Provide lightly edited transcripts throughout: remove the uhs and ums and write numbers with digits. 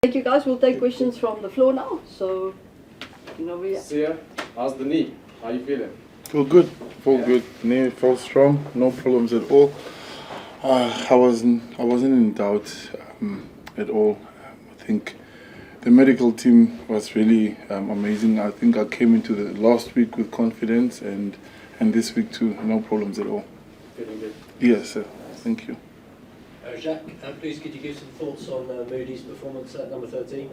Thank you guys. We'll take questions from the floor now. So, Sia, how's the knee? How you feeling? Feel good. Feel good. Knee felt strong. No problems at all. I wasn't in doubt at all. I think the medical team was really amazing. I think I came into the last week with confidence, and this week too, no problems at all. Feeling good? Yes, sir. Thank you. Jaques, please could you give some thoughts on Moody's performance at number 13?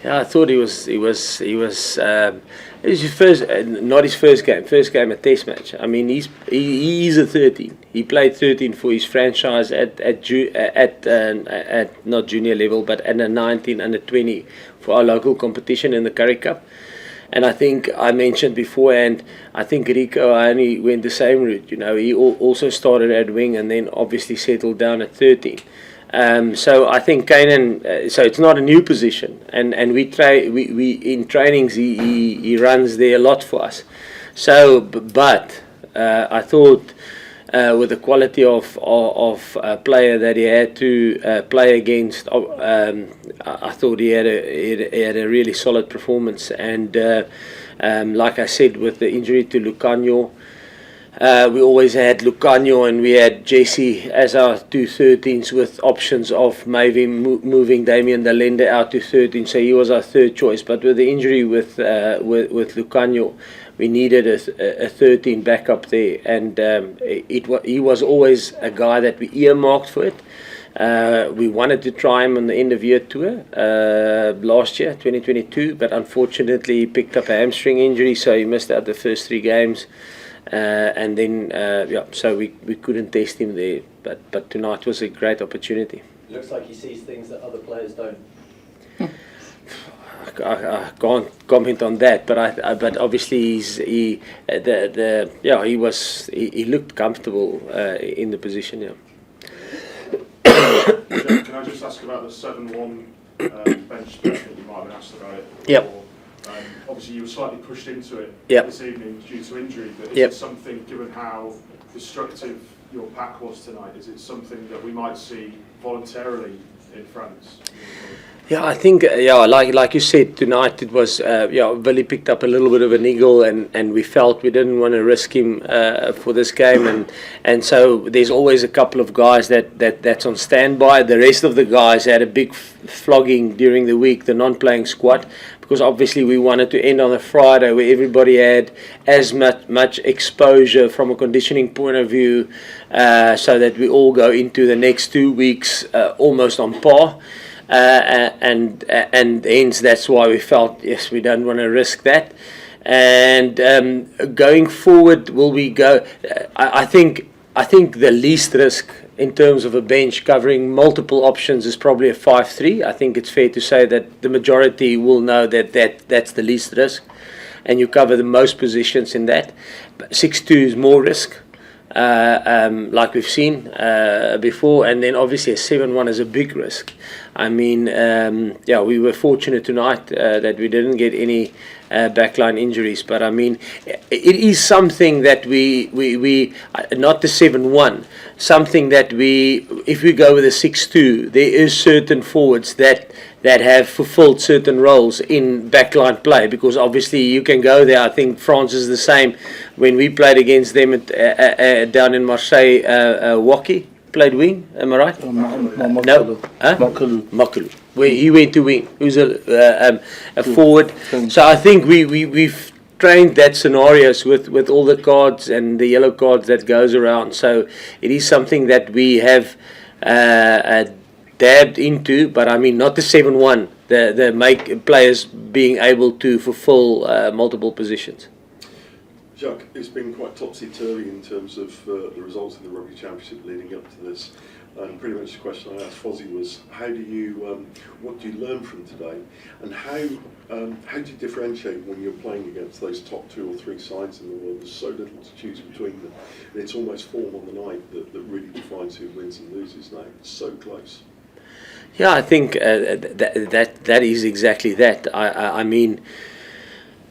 Yeah, I thought he was it was his first, not his first game, a test match. I mean, he's a 13. He played 13 for his franchise at not junior level, but at a 19 under 20 for our local competition in the Currie Cup. And I think I mentioned beforehand, I think Rico only went the same route. He also started at wing and then obviously settled down at 13. So I think Kanan, so it's not a new position, and we in trainings he runs there a lot for us. So, but I thought with the quality of player that he had to play against, I thought he had a really solid performance. And like I said, with the injury to Lucanio, we always had Lucanio and we had Jesse as our two 13s with options of maybe moving Damien Dalende out to 13, so he was our third choice. But with the injury with Lucanio, we needed a 13 backup there, and he was always a guy that we earmarked for it. We wanted to try him on the end of year tour last year, 2022, but unfortunately he picked up a hamstring injury, so he missed out the first 3 games. And then, so we couldn't test him there. But tonight was a great opportunity. It looks like he sees things that other players don't. I can't comment on that, but obviously he looked comfortable in the position. Yeah. Can I just ask about the 7-1 bench split that you might have been asked about it? Yep. Obviously, you were slightly pushed into it Yep. this evening due to injury, but is Yep. it something, given how destructive your pack was tonight, is it something that we might see voluntarily in France? Yeah, I think like you said, tonight it was Willie picked up a little bit of a niggle, and we felt we didn't want to risk him for this game, and so there's always a couple of guys that's on standby. The rest of the guys had a big flogging during the week, the non-playing squad, because obviously we wanted to end on a Friday where everybody had as much exposure from a conditioning point of view, so that we all go into the next 2 weeks almost on par. And hence that's why we felt, yes, we don't want to risk that. And going forward, will we go? I think the least risk in terms of a bench covering multiple options is probably a 5-3. I think it's fair to say that the majority will know that's the least risk, and you cover the most positions in that. 6-2 is more risk. Like we've seen before, and then obviously a 7-1 is a big risk. I mean, we were fortunate tonight that we didn't get any backline injuries, but I mean, it is something that we not the 7-1, something that if we go with a 6-2, there is certain forwards that have fulfilled certain roles in backline play, because obviously you can go there. I think France is the same. When we played against them down in Marseille, Waki played wing, am I right? No, Makalu. Where he went to wing. Who's a forward. So I think we've trained that scenarios with all the cards and the yellow cards that goes around. So it is something that we have dabbed into, but I mean not the 7-1. The make players being able to fulfill multiple positions. Jaques, it's been quite topsy-turvy in terms of the results in the Rugby Championship leading up to this. And pretty much the question I asked Fozzie was, what do you learn from today? And how do you differentiate when you're playing against those top 2 or 3 sides in the world? There's so little to choose between them. And it's almost form on the night that really defines who wins and loses now. It's so close. Yeah, I think that is exactly that. I mean,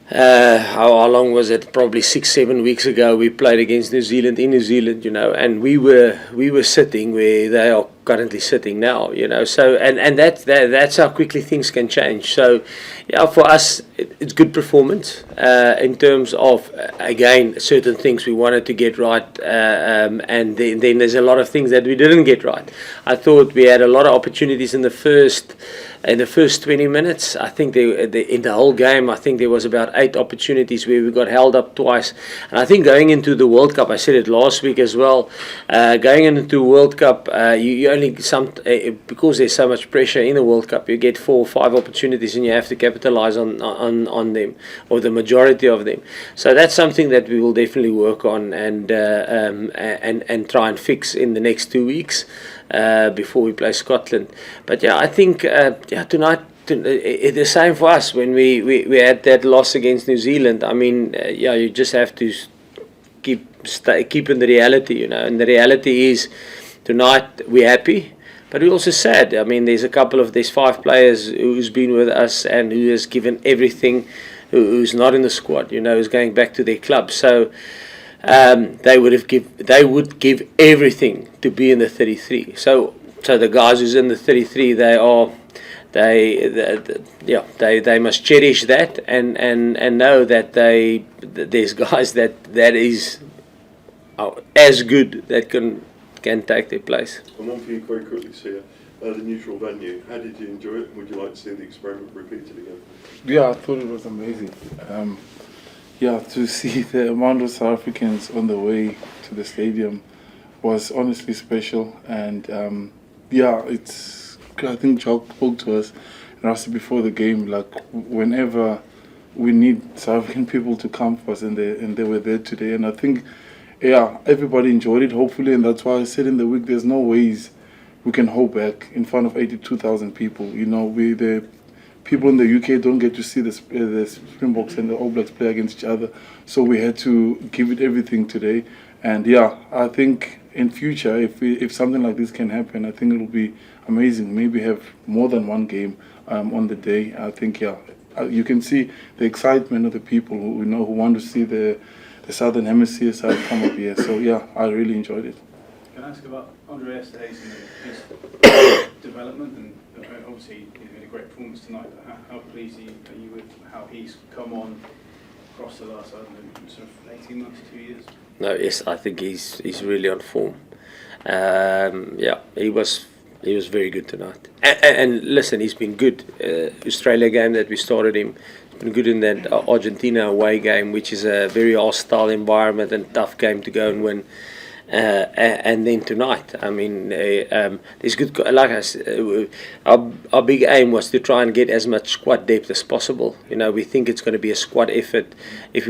how long was it? Probably 6-7 weeks ago, we played against New Zealand in New Zealand, and we were sitting where they are currently sitting now, you know. So and that's how quickly things can change. So yeah, for us it's good performance in terms of again certain things we wanted to get right, and then there's a lot of things that we didn't get right. I thought we had a lot of opportunities in the first 20 minutes. I think in the whole game, I think there was about 8 opportunities where we got held up twice. And I think going into the World Cup, I said it last week as well, going into World Cup, you only because there's so much pressure in the World Cup, you get 4 or 5 opportunities and you have to capitalize on them, or the majority of them. So that's something that we will definitely work on and try and fix in the next 2 weeks. Before we play Scotland. But yeah, I think tonight it's the same for us when we had that loss against New Zealand. I mean, you just have to keep in the reality, you know. And the reality is tonight we're happy, but we're also sad. I mean, there's 5 players who's been with us and who has given everything, who's not in the squad, you know, who's going back to their club. So. They would give everything to be in the 33. So the guys who's in the 33, they must cherish that and know that there's guys that is as good that can take their place. And one for you very quickly, Sia. The neutral venue. How did you enjoy it? Would you like to see the experiment repeated again? Yeah, I thought it was amazing. To see the amount of South Africans on the way to the stadium was honestly special. And I think Jaques spoke to us and asked before the game, like whenever we need South African people to come for us, and they were there today. And I think, everybody enjoyed it, hopefully, and that's why I said in the week, there's no ways we can hold back in front of 82,000 people. You know, the people in the UK don't get to see the Springboks and the All Blacks play against each other, so we had to give it everything today. And I think in future, if something like this can happen, I think it'll be amazing. Maybe have more than one game on the day. I think you can see the excitement of the people who want to see the Southern Hemisphere side come up here. So I really enjoyed it. Can I ask about Andreas Hayes and his development? And obviously he made a great performance tonight, but how pleased are you with how he's come on across the last, sort of 18 months, 2 years? No, yes, I think he's really on form. He was very good tonight. And listen, he's been good. Australia game that we started him, he's been good in that Argentina away game, which is a very hostile environment and tough game to go and win. And then tonight, I mean, there's good. Like I said, our big aim was to try and get as much squad depth as possible. You know, we think it's going to be a squad effort. If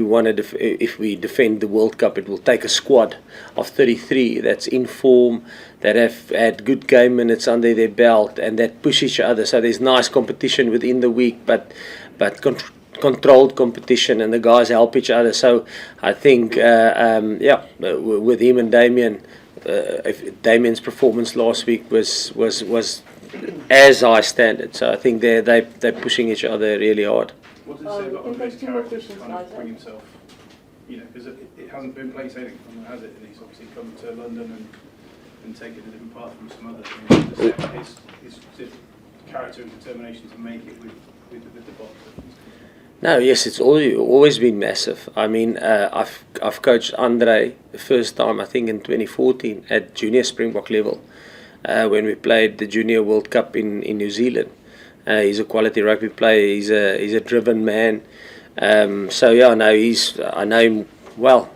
we defend the World Cup, it will take a squad of 33 that's in form, that have had good game minutes under their belt, and that push each other. So there's nice competition within the week, but controlled competition, and the guys help each other. So I think with him and Damien, Damien's performance last week was as high standard. So I think they're pushing each other really hard. What does it say about Andre's character to kind of bring himself, because it hasn't been plain sailing for him, has it? And he's obviously come to London and taken a different path from some others. His character and determination to make it with the Boks. No, yes, it's always been massive. I mean, I've coached Andre the first time, I think, in 2014 at junior Springbok level, when we played the Junior World Cup in New Zealand. He's a quality rugby player. He's a driven man. I know him well,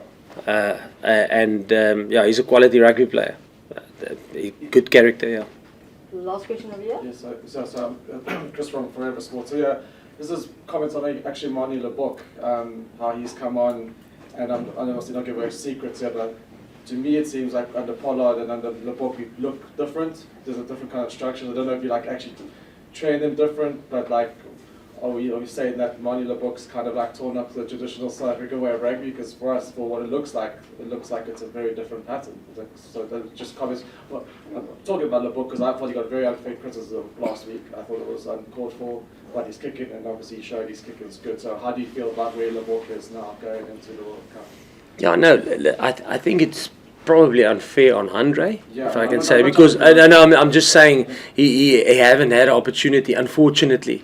he's a quality rugby player. Good character, yeah. Last question over here. Yes, so Chris from Forever Sports. So this is comments on actually Manie Libbok, how he's come on, and I'm obviously not giving away secrets here, but to me it seems like under Pollard and under Libbok we look different. There's a different kind of structure. I don't know if you actually train them different, but are we saying that Manie Libbok's kind of torn up the traditional South African way of rugby? Because for us, for what it looks like it's a very different pattern. So just comments. Well, I'm talking about Libbok because I thought he got very unfair criticism last week. I thought it was uncalled for, but he's kicking, and obviously he showed his kicking is good. So how do you feel about where Libbok is now going into the World Cup? Yeah, no, I think it's probably unfair on Andre, Yeah, if I can I'm say, not because talking about- I'm just saying he haven't had an opportunity, unfortunately.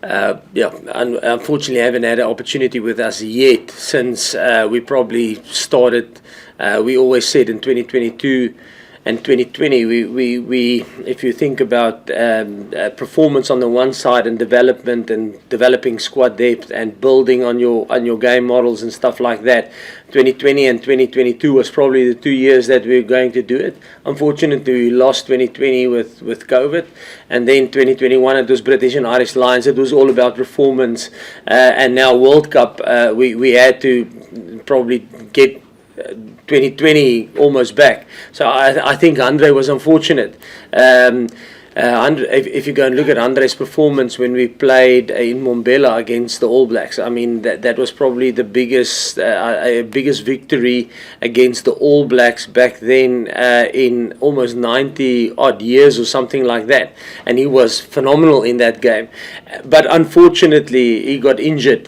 Unfortunately, haven't had an opportunity with us yet since we probably started. We always said in 2022 and 2020, we if you think about performance on the one side and development and developing squad depth and building on your game models and stuff like that, 2020 and 2022 was probably the 2 years that we were going to do it. Unfortunately, we lost 2020 with COVID, and then 2021 it was British and Irish Lions. It was all about performance, and now World Cup, we had to probably get 2020 almost back. So I think Andre was unfortunate. If you go and look at Andre's performance when we played in Mbombela against the All Blacks, I mean that was probably the biggest victory against the All Blacks back then in almost 90 odd years or something like that, and he was phenomenal in that game. But unfortunately, he got injured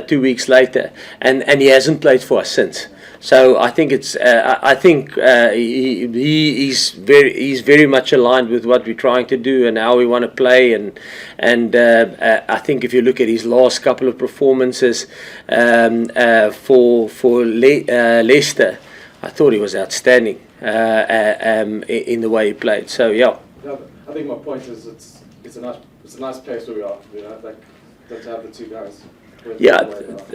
2 weeks later, and he hasn't played for us since. So I think he's very much aligned with what we're trying to do and how we want to play, and I think if you look at his last couple of performances for Leicester, I thought he was outstanding in the way he played. So yeah. Yeah, I think my point is it's a nice place where we are. You know, like to have the two guys. Yeah,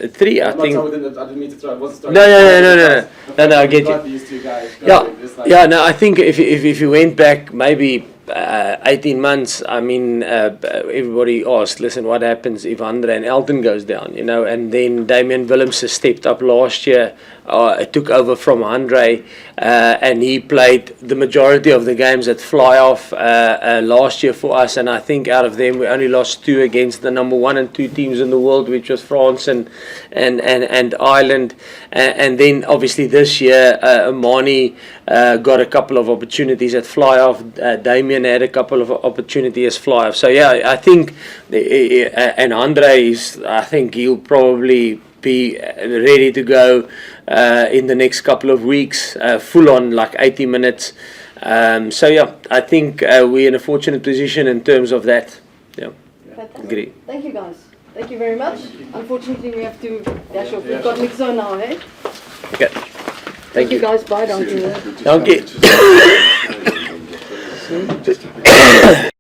three. I think. I didn't mean to throw. I wasn't throwing. No. I get you. These two guys. Yeah. No, I think if you went back maybe 18 months, I mean, everybody asked, listen, what happens if Andre and Elton goes down? You know, and then Damian Willemse stepped up last year. Took over from Andre, and he played the majority of the games at fly-off last year for us, and I think out of them we only lost 2 against the number 1 and 2 teams in the world, which was France and Ireland, and then obviously this year Amani got a couple of opportunities at fly-off. Damien had a couple of opportunities as fly-off. So yeah, I think and Andre I think he'll probably be ready to go in the next couple of weeks, full on like 80 minutes. So yeah, I think we're in a fortunate position in terms of that. Yeah, Fantastic. agree. Thank you guys. Thank you very much. Unfortunately, we have to dash off. We've got Mixo now, hey? Okay. Thank you guys. Bye, down to Dankie.